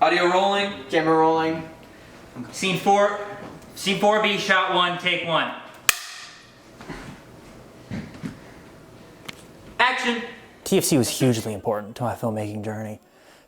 Audio rolling. Camera rolling. Scene 4B, shot 1, take 1. Action! TFC was hugely important to my filmmaking journey.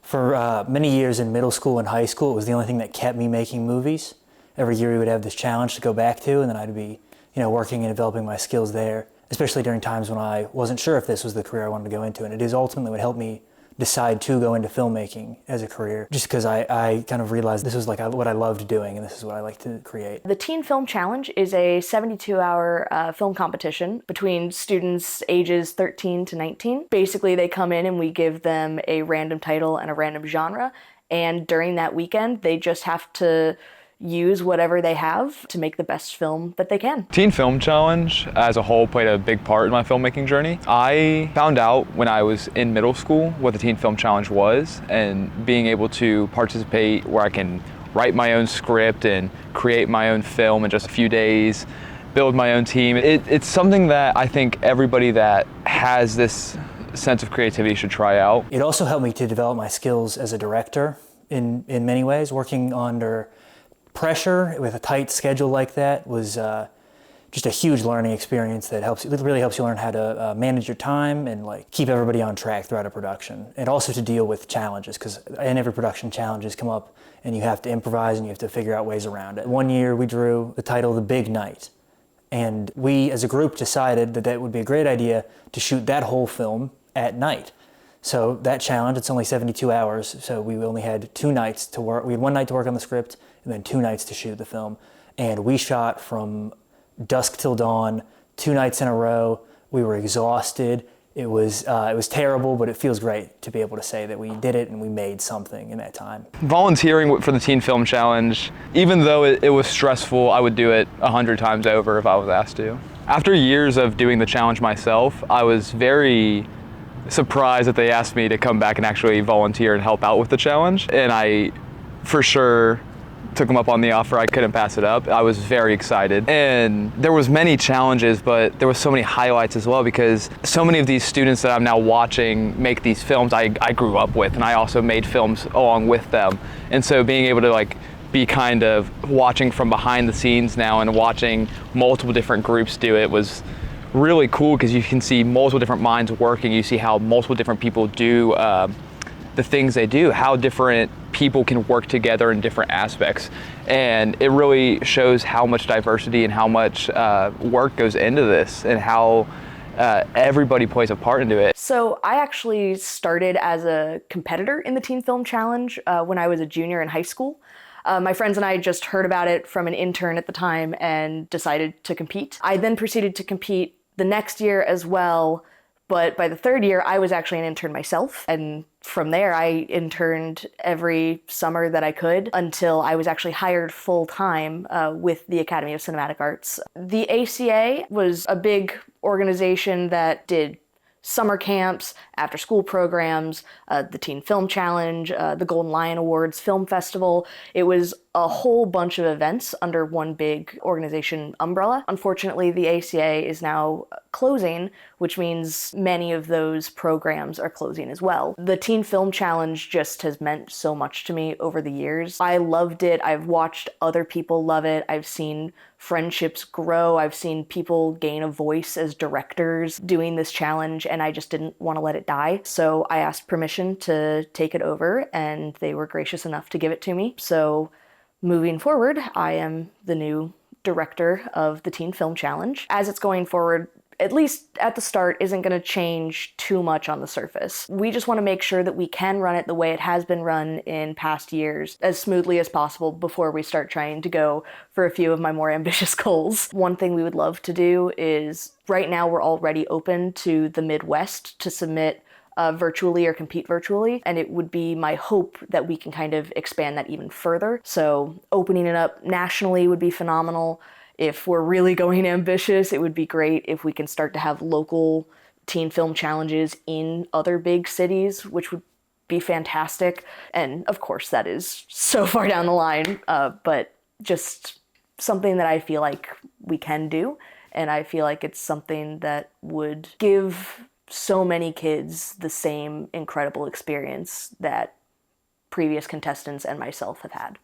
For many years in middle school and high school, it was the only thing that kept me making movies. Every year we would have this challenge to go back to, and then I'd be, working and developing my skills there, especially during times when I wasn't sure if this was the career I wanted to go into. And it is ultimately what helped me decide to go into filmmaking as a career, just because I kind of realized this was like what I loved doing, and this is what I like to create. The Teen Film Challenge is a 72-hour film competition between students ages 13 to 19. Basically, they come in and we give them a random title and a random genre, and during that weekend, they just have to use whatever they have to make the best film that they can. Teen Film Challenge as a whole played a big part in my filmmaking journey. I found out when I was in middle school what the Teen Film Challenge was, and being able to participate where I can write my own script and create my own film in just a few days, build my own team. It's something that I think everybody that has this sense of creativity should try out. It also helped me to develop my skills as a director in many ways. Working under pressure with a tight schedule like that was just a huge learning experience that really helps you learn how to manage your time and keep everybody on track throughout a production, and also to deal with challenges, because in every production challenges come up and you have to improvise and you have to figure out ways around it. One year we drew the title The Big Night, and we as a group decided that would be a great idea to shoot that whole film at night. So that challenge, it's only 72 hours, so we only had 2 nights to work. We had 1 night to work on the script and then 2 nights to shoot the film. And we shot from dusk till dawn, 2 nights in a row. We were exhausted. It was terrible, but it feels great to be able to say that we did it and we made something in that time. Volunteering for the Teen Film Challenge, even though it was stressful, I would do it 100 times over if I was asked to. After years of doing the challenge myself, I was very surprised that they asked me to come back and actually volunteer and help out with the challenge. And I, for sure, took them up on the offer. I couldn't pass it up. I was very excited. And there was many challenges, but there was so many highlights as well, because so many of these students that I'm now watching make these films I grew up with, and I also made films along with them. And so being able to be kind of watching from behind the scenes now and watching multiple different groups do it was really cool, because you can see multiple different minds working. You see how multiple different people do the things they do, how different people can work together in different aspects. And it really shows how much diversity and how much work goes into this, and how everybody plays a part into it. So I actually started as a competitor in the Teen Film Challenge when I was a junior in high school. My friends and I just heard about it from an intern at the time and decided to compete. I then proceeded to compete the next year as well, but by the 3rd year, I was actually an intern myself. And from there, I interned every summer that I could until I was actually hired full-time with the Academy of Cinematic Arts. The ACA was a big organization that did summer camps, after-school programs, the Teen Film Challenge, the Golden Lion Awards Film Festival. It was a whole bunch of events under one big organization umbrella. Unfortunately, the ACA is now closing, which means many of those programs are closing as well. The Teen Film Challenge just has meant so much to me over the years. I loved it. I've watched other people love it. I've seen friendships grow. I've seen people gain a voice as directors doing this challenge, and I just didn't want to let it die. So I asked permission to take it over, and they were gracious enough to give it to me. So moving forward, I am the new director of the Teen Film Challenge. As it's going forward, at least at the start, isn't going to change too much on the surface. We just want to make sure that we can run it the way it has been run in past years, as smoothly as possible, before we start trying to go for a few of my more ambitious goals. One thing we would love to do is, right now we're already open to the Midwest to submit virtually or compete virtually, and it would be my hope that we can kind of expand that even further. So opening it up nationally would be phenomenal. If we're really going ambitious, it would be great if we can start to have local teen film challenges in other big cities, which would be fantastic. And of course, that is so far down the line, but just something that I feel like we can do, and I feel like it's something that would give so many kids the same incredible experience that previous contestants and myself have had.